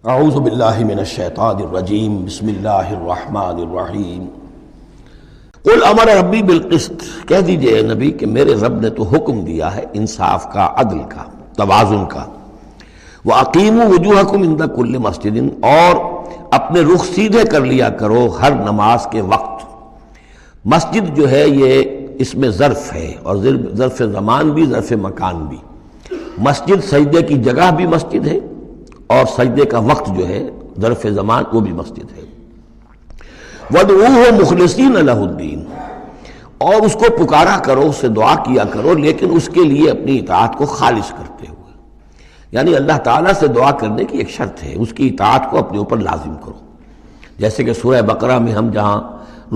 اعوذ باللہ من الشیطان الرجیم بسم اللہ الرحمن الرحیم قل امر ربی بالقسط، کہہ دیجئے اے نبی کہ میرے رب نے تو حکم دیا ہے انصاف کا، عدل کا، توازن کا۔ وَأَقِيمُوا وُجُوهَكُمْ عِنْدَ كُلِّ مَسْجِدٍ، اور اپنے رخ سیدھے کر لیا کرو ہر نماز کے وقت۔ مسجد جو ہے یہ اس میں ظرف ہے، اور ظرف زمان بھی، ظرف مکان بھی۔ مسجد سجدے کی جگہ بھی مسجد ہے، اور سجدے کا وقت جو ہے ظرف زمان وہ بھی مسجد ہے۔ وَادْعُوهُ مُخْلِصِينَ لَهُ الدِّينَ، اور اس کو پکارا کرو، اس سے دعا کیا کرو، لیکن اس کے لیے اپنی اطاعت کو خالص کرتے ہوئے۔ یعنی اللہ تعالیٰ سے دعا کرنے کی ایک شرط ہے، اس کی اطاعت کو اپنے اوپر لازم کرو۔ جیسے کہ سورہ بقرہ میں ہم جہاں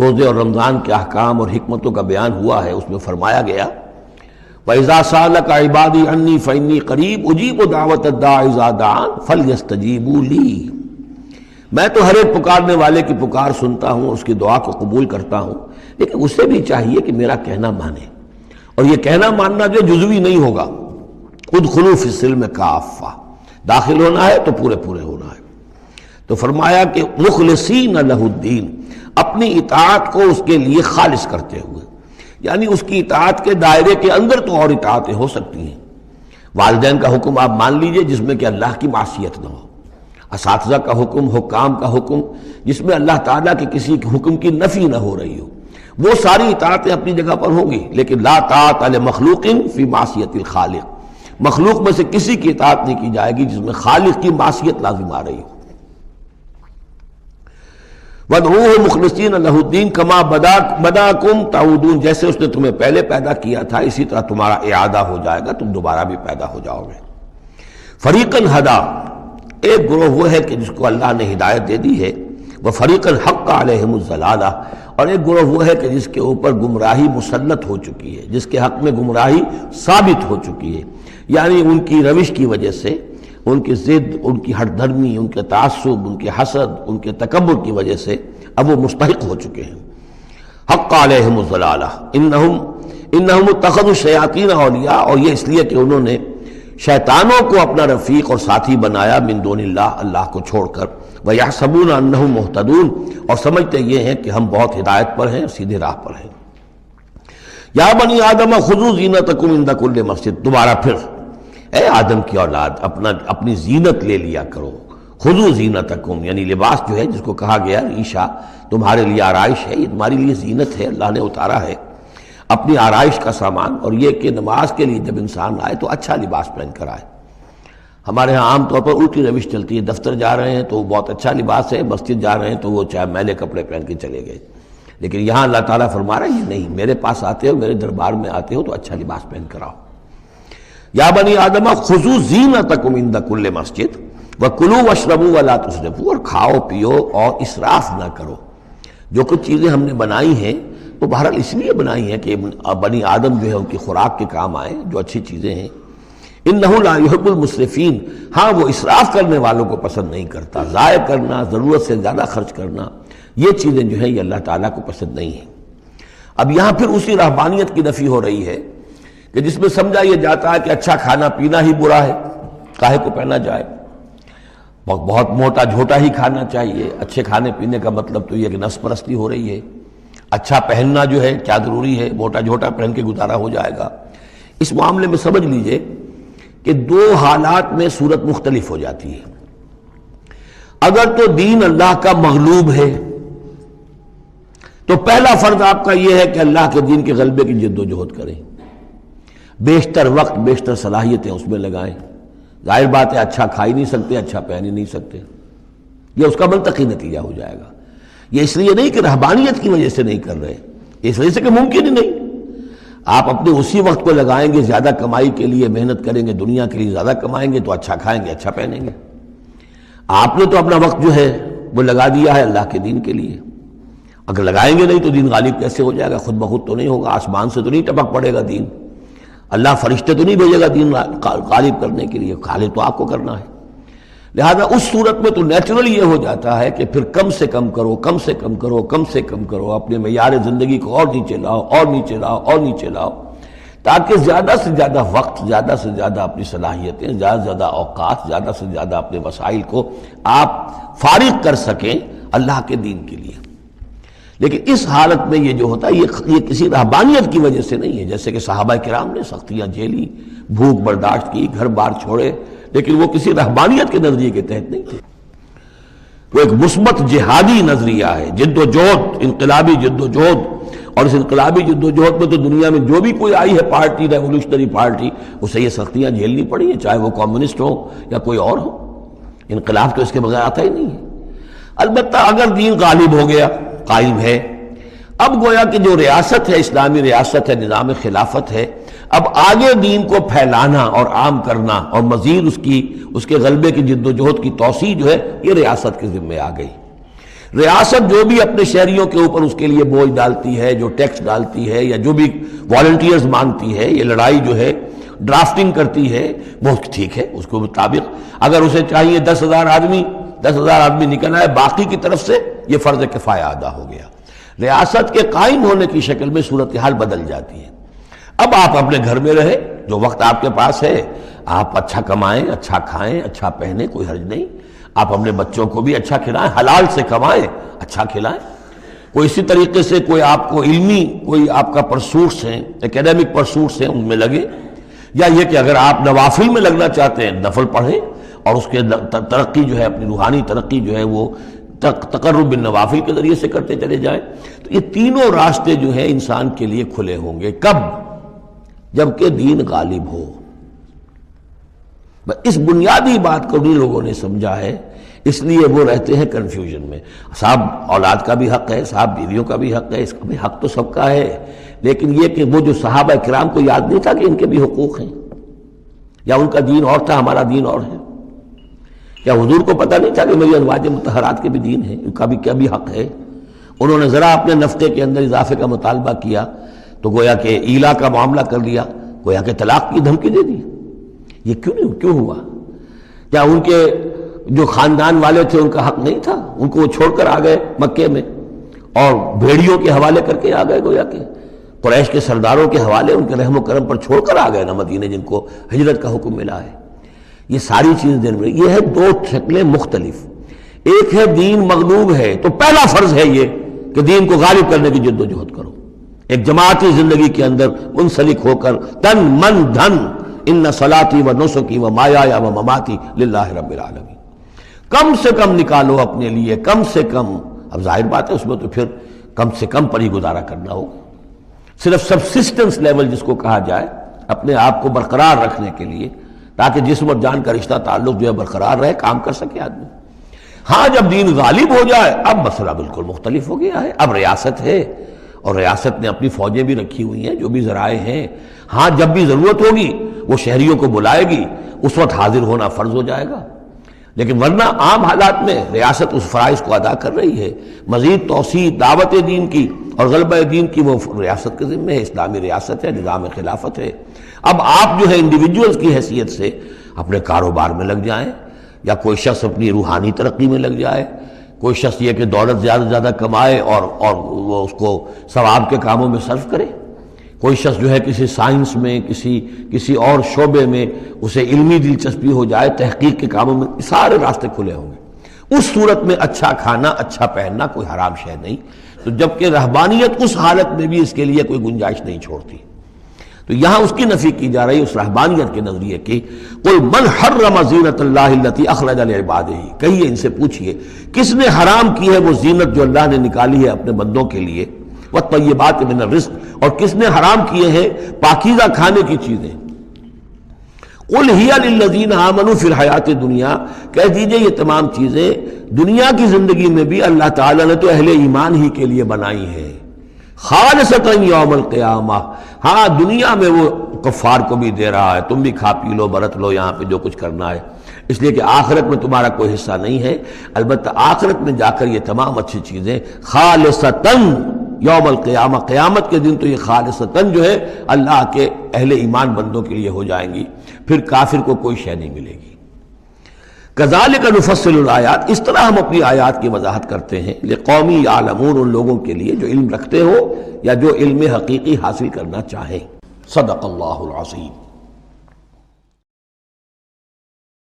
روزے اور رمضان کے احکام اور حکمتوں کا بیان ہوا ہے، اس میں فرمایا گیا وَإِذَا سَأَلَكَ عِبَادِي عَنِّي فَإِنِّي قَرِيبٌ أُجِيبُ دَعْوَةَ الدَّاعِ إِذَا دَعَانِ فَلْيَسْتَجِيبُوا لِي، میں تو ہر ایک پکارنے والے کی پکار سنتا ہوں، اس کی دعا کو قبول کرتا ہوں، لیکن اسے بھی چاہیے کہ میرا کہنا مانے، اور یہ کہنا ماننا جو جزوی نہیں ہوگا۔ ادخلوا فی السلم کافہ، داخل ہونا ہے تو پورے ہونا ہے۔ تو فرمایا کہ مخلصین لہ الدین، اپنی اطاعت کو اس کے لیے خالص کرتے ہوئے، یعنی اس کی اطاعت کے دائرے کے اندر تو اور اطاعتیں ہو سکتی ہیں۔ والدین کا حکم آپ مان لیجئے جس میں کہ اللہ کی معصیت نہ ہو، اساتذہ کا حکم، حکام کا حکم جس میں اللہ تعالیٰ کے کسی حکم کی نفی نہ ہو رہی ہو، وہ ساری اطاعتیں اپنی جگہ پر ہوں گی، لیکن لا طاعۃ لمخلوق فی معصیت الخالق، مخلوق میں سے کسی کی اطاعت نہیں کی جائے گی جس میں خالق کی معصیت لازم آ رہی ہو۔ وَادْعُوهُ مُخْلِصِينَ لَهُ الدِّينَ كَمَا بَدَأَكُمْ تَعُودُونَ، جیسے اس نے تمہیں پہلے پیدا کیا تھا اسی طرح تمہارا اعادہ ہو جائے گا، تم دوبارہ بھی پیدا ہو جاؤ گے۔ فَرِيقًا هَدَىٰ، ایک گروہ وہ ہے کہ جس کو اللہ نے ہدایت دے دی ہے، وَفَرِيقًا حَقَّ عَلَيْهِمُ الضَّلَالَةُ، اور ایک گروہ وہ ہے کہ جس کے اوپر گمراہی مسلط ہو چکی ہے، جس کے حق میں گمراہی ثابت ہو چکی ہے، یعنی ان کی روش کی وجہ سے، ان کی ضد، ان کی ہٹ دھرمی، ان کے تعصب، ان کے حسد، ان کے تکبر کی وجہ سے اب وہ مستحق ہو چکے ہیں۔ حق علیہم الضلالہ انہم اتخذوا الشیاطین اولیاء، اور یہ اس لیے کہ انہوں نے شیطانوں کو اپنا رفیق اور ساتھی بنایا من دون اللہ، اللہ کو چھوڑ کر، ویحسبون انہم مہتدون، اور سمجھتے یہ ہیں کہ ہم بہت ہدایت پر ہیں، سیدھے راہ پر ہیں۔ یا بنی آدم خذوا زینتکم عند کل مسجد، دوبارہ پھر اے آدم کی اولاد اپنی زینت لے لیا کرو۔ خذوا زینتکم، یعنی لباس جو ہے جس کو کہا گیا ریشہ تمہارے لیے آرائش ہے، یہ تمہاری لیے زینت ہے، اللہ نے اتارا ہے اپنی آرائش کا سامان، اور یہ کہ نماز کے لیے جب انسان آئے تو اچھا لباس پہن کر آئے۔ ہمارے ہاں عام طور پر الٹی روش چلتی ہے، دفتر جا رہے ہیں تو بہت اچھا لباس ہے، مسجد جا رہے ہیں تو وہ چاہے میلے کپڑے پہن کے چلے گئے، لیکن یہاں اللہ تعالیٰ فرما رہا ہے یہ نہیں، میرے پاس آتے ہو، میرے دربار میں آتے ہو تو اچھا لباس پہن کر آؤ۔ یا بنی آدم خذوا زینتکم عند کل مسجد وکلوا واشربوا ولا تسرفوا، اور کھاؤ پیو اور اسراف نہ کرو۔ جو کچھ چیزیں ہم نے بنائی ہیں وہ بہرحال اس لیے بنائی ہیں کہ بنی آدم جو ہے ان کی خوراک کے کام آئیں، جو اچھی چیزیں ہیں۔ انہ لا یحب المسرفین، ہاں وہ اسراف کرنے والوں کو پسند نہیں کرتا، ضائع کرنا، ضرورت سے زیادہ خرچ کرنا، یہ چیزیں جو ہیں یہ اللہ تعالیٰ کو پسند نہیں ہیں۔ اب یہاں پھر اسی رہبانیت کی نفی ہو رہی ہے کہ جس میں سمجھا یہ جاتا ہے کہ اچھا کھانا پینا ہی برا ہے، کاہے کو پہنا جائے، بہت موٹا جھوٹا ہی کھانا چاہیے۔ اچھے کھانے پینے کا مطلب تو یہ کہ نفس پرستی ہو رہی ہے۔ اچھا پہننا جو ہے کیا ضروری ہے، موٹا جھوٹا پہن کے گزارا ہو جائے گا۔ اس معاملے میں سمجھ لیجئے کہ دو حالات میں صورت مختلف ہو جاتی ہے۔ اگر تو دین اللہ کا مغلوب ہے تو پہلا فرض آپ کا یہ ہے کہ اللہ کے دین کے غلبے کی جد و جہد کریں، بیشتر وقت بیشتر صلاحیتیں اس میں لگائیں۔ ظاہر بات ہے اچھا کھا ہی نہیں سکتے، اچھا پہن ہی نہیں سکتے، یہ اس کا منطقی نتیجہ ہو جائے گا۔ یہ اس لیے نہیں کہ رہبانیت کی وجہ سے نہیں کر رہے، اس وجہ سے کہ ممکن ہی نہیں۔ آپ اپنے اسی وقت کو لگائیں گے زیادہ کمائی کے لیے، محنت کریں گے دنیا کے لیے، زیادہ کمائیں گے تو اچھا کھائیں گے، اچھا پہنیں گے۔ آپ نے تو اپنا وقت جو ہے وہ لگا دیا ہے اللہ کے دین کے لیے، اگر لگائیں گے نہیں تو دین غالب کیسے ہو جائے گا؟ خود بخود تو نہیں ہوگا، آسمان سے تو نہیں ٹپک پڑے گا دین، اللہ فرشتے تو نہیں بھیجے گا دین غالب کرنے کے لیے، غالب تو آپ کو کرنا ہے۔ لہذا اس صورت میں تو نیچرل یہ ہو جاتا ہے کہ پھر کم سے کم کرو، کم سے کم کرو، کم سے کم کرو، اپنے معیار زندگی کو اور نیچے لاؤ اور نیچے لاؤ اور نیچے لاؤ، تاکہ زیادہ سے زیادہ وقت، زیادہ سے زیادہ اپنی صلاحیتیں، زیادہ سے زیادہ اوقات، زیادہ سے زیادہ اپنے وسائل کو آپ فارغ کر سکیں اللہ کے دین کے لیے۔ لیکن اس حالت میں یہ جو ہوتا ہے یہ کسی رہبانیت کی وجہ سے نہیں ہے، جیسے کہ صحابہ کرام نے سختیاں جھیلی، بھوک برداشت کی، گھر بار چھوڑے، لیکن وہ کسی رہبانیت کے نظریے کے تحت نہیں تھے۔ وہ ایک مثبت جہادی نظریہ ہے، جد و جہد، انقلابی جد و جہد۔ اور اس انقلابی جد و جہد میں تو دنیا میں جو بھی کوئی آئی ہے پارٹی، ریولوشنری پارٹی، اسے یہ سختیاں جھیلنی پڑی ہیں، چاہے وہ کمیونسٹ ہو یا کوئی اور ہو۔ انقلاب تو اس کے بغیر آتا ہی نہیں ہے۔ البتہ اگر دین غالب ہو گیا، قائم ہے، اب گویا کہ جو ریاست ہے، اسلامی ریاست ہے، نظام خلافت ہے، اب آگے دین کو پھیلانا اور عام کرنا اور مزید اس کے غلبے کی جد و جہد کی توسیع جو ہے یہ ریاست کے ذمے آ گئی۔ ریاست جو بھی اپنے شہریوں کے اوپر اس کے لیے بوجھ ڈالتی ہے، جو ٹیکس ڈالتی ہے، یا جو بھی والنٹیئرز مانگتی ہے، یہ لڑائی جو ہے ڈرافٹنگ کرتی ہے، وہ ٹھیک ہے، اس کے مطابق اگر اسے چاہیے 10,000 آدمی نکل آئے، باقی کی طرف سے یہ فرض کفایہ ادا ہو گیا۔ ریاست کے قائم ہونے کی شکل میں صورتحال بدل جاتی ہے۔ اب آپ اپنے گھر میں رہے، جو وقت آپ کے پاس ہے آپ اچھا کمائیں، اچھا کھائیں، اچھا پہنیں، کوئی حرج نہیں۔ آپ اپنے بچوں کو بھی اچھا کھلائیں، حلال سے کمائیں، اچھا کھلائیں۔ کوئی اسی طریقے سے کوئی آپ کو علمی کوئی آپ کا پرسوٹس ہیں، ایکیڈیمک پرسوٹس ہیں، ان میں لگے، یا یہ کہ اگر آپ نوافل میں لگنا چاہتے ہیں نفل پڑھیں، اور اس کے ترقی جو ہے، اپنی روحانی ترقی جو ہے وہ تقرب بالنوافل کے ذریعے سے کرتے چلے جائیں۔ تو یہ تینوں راستے جو ہیں انسان کے لیے کھلے ہوں گے۔ کب؟ جبکہ دین غالب ہو۔ اس بنیادی بات کو بھی لوگوں نے سمجھا ہے، اس لیے وہ رہتے ہیں کنفیوژن میں۔ صاحب اولاد کا بھی حق ہے، صاحب بیویوں کا بھی حق ہے، اس کا بھی حق تو سب کا ہے، لیکن یہ کہ وہ جو صحابہ کرام کو یاد نہیں تھا کہ ان کے بھی حقوق ہیں، یا ان کا دین اور تھا، ہمارا دین اور ہے، یا حضور کو پتہ نہیں تھا کہ میری ازواج مطہرات کے بھی دین ہے، ان کا بھی کیا بھی حق ہے۔ انہوں نے ذرا اپنے نفقے کے اندر اضافے کا مطالبہ کیا تو گویا کہ ایلا کا معاملہ کر لیا، گویا کہ طلاق کی دھمکی دے دی۔ یہ کیوں ہوا؟ کیا ان کے جو خاندان والے تھے ان کا حق نہیں تھا؟ ان کو وہ چھوڑ کر آ گئے مکے میں، اور بھیڑیوں کے حوالے کر کے آ گئے، گویا کہ قریش کے سرداروں کے حوالے ان کے رحم و کرم پر چھوڑ کر آ گئے نا مدینے، جن کو ہجرت کا حکم ملا ہے۔ یہ ساری چیزیں دن میں یہ ہے دو شکلیں مختلف۔ ایک ہے دین مغلوب ہے تو پہلا فرض ہے یہ کہ دین کو غالب کرنے کی جد و جہد کرو، ایک جماعتی زندگی کے اندر منسلک ہو کر تن من دھن، ان صلاتی و نسکی و مایایا و مماتی للہ رب العالمین، کم سے کم نکالو اپنے لیے، کم سے کم۔ اب ظاہر بات ہے اس میں تو پھر کم سے کم پر ہی گزارا کرنا ہوگا، صرف سبسسٹنس لیول جس کو کہا جائے، اپنے آپ کو برقرار رکھنے کے لیے، تاکہ جسم اور جان کا رشتہ تعلق جو ہے برقرار رہے، کام کر سکے آدمی۔ ہاں جب دین غالب ہو جائے اب مسئلہ بالکل مختلف ہو گیا ہے، اب ریاست ہے، اور ریاست نے اپنی فوجیں بھی رکھی ہوئی ہیں، جو بھی ذرائع ہیں، ہاں جب بھی ضرورت ہوگی وہ شہریوں کو بلائے گی، اس وقت حاضر ہونا فرض ہو جائے گا۔ لیکن ورنہ عام حالات میں ریاست اس فرائض کو ادا کر رہی ہے، مزید توسیع دعوت دین کی اور غلبہ دین کی وہ ریاست کے ذمہ ہے، اسلامی ریاست ہے، نظام خلافت ہے۔ اب آپ جو ہے انڈیویجولز کی حیثیت سے اپنے کاروبار میں لگ جائیں، یا کوئی شخص اپنی روحانی ترقی میں لگ جائے، کوئی شخص یہ کہ دولت زیادہ سے زیادہ کمائے اور وہ اس کو ثواب کے کاموں میں صرف کرے، کوئی شخص جو ہے کسی سائنس میں، کسی اور شعبے میں اسے علمی دلچسپی ہو جائے، تحقیق کے کاموں میں، سارے راستے کھلے ہوں گے۔ اس صورت میں اچھا کھانا، اچھا پہننا کوئی حرام شے نہیں، تو جبکہ رہبانیت اس حالت میں بھی اس کے لیے کوئی گنجائش نہیں چھوڑتی، تو یہاں اس کی نفی کی جا رہی اس رہبانیت کے نظریے کی۔ قل من حرم زینت اللہ التی اخرج لعبادہ، کہیے ان سے پوچھئے کس نے حرام کی ہے وہ زینت جو اللہ نے نکالی ہے اپنے بندوں کے لیے، والطیبات من الرزق، اور کس نے حرام کیے ہیں پاکیزہ کھانے کی چیزیں۔ قل ہی للذین آمنوا فی الحیات الدنیا، کہہ دیجئے یہ تمام چیزیں دنیا کی زندگی میں بھی اللہ تعالیٰ نے تو اہل ایمان ہی کے لیے بنائی ہیں، خالصتاً یوم القیامہ، ہاں دنیا میں وہ کفار کو بھی دے رہا ہے، تم بھی کھا پی لو، برت لو یہاں پہ جو کچھ کرنا ہے، اس لیے کہ آخرت میں تمہارا کوئی حصہ نہیں ہے، البتہ آخرت میں جا کر یہ تمام اچھی چیزیں خالصتاً یوم القیامہ، قیامت کے دن تو یہ خالصتاً جو ہے اللہ کے اہل ایمان بندوں کے لیے ہو جائیں گی، پھر کافر کو کوئی شے نہیں ملے گی۔ کذالک نفصل الآیات، اس طرح ہم اپنی آیات کی وضاحت کرتے ہیں، لقومی یعلمون، ان لوگوں کے لیے جو علم رکھتے ہو یا جو علم حقیقی حاصل کرنا چاہیں۔ صدق اللہ العظیم۔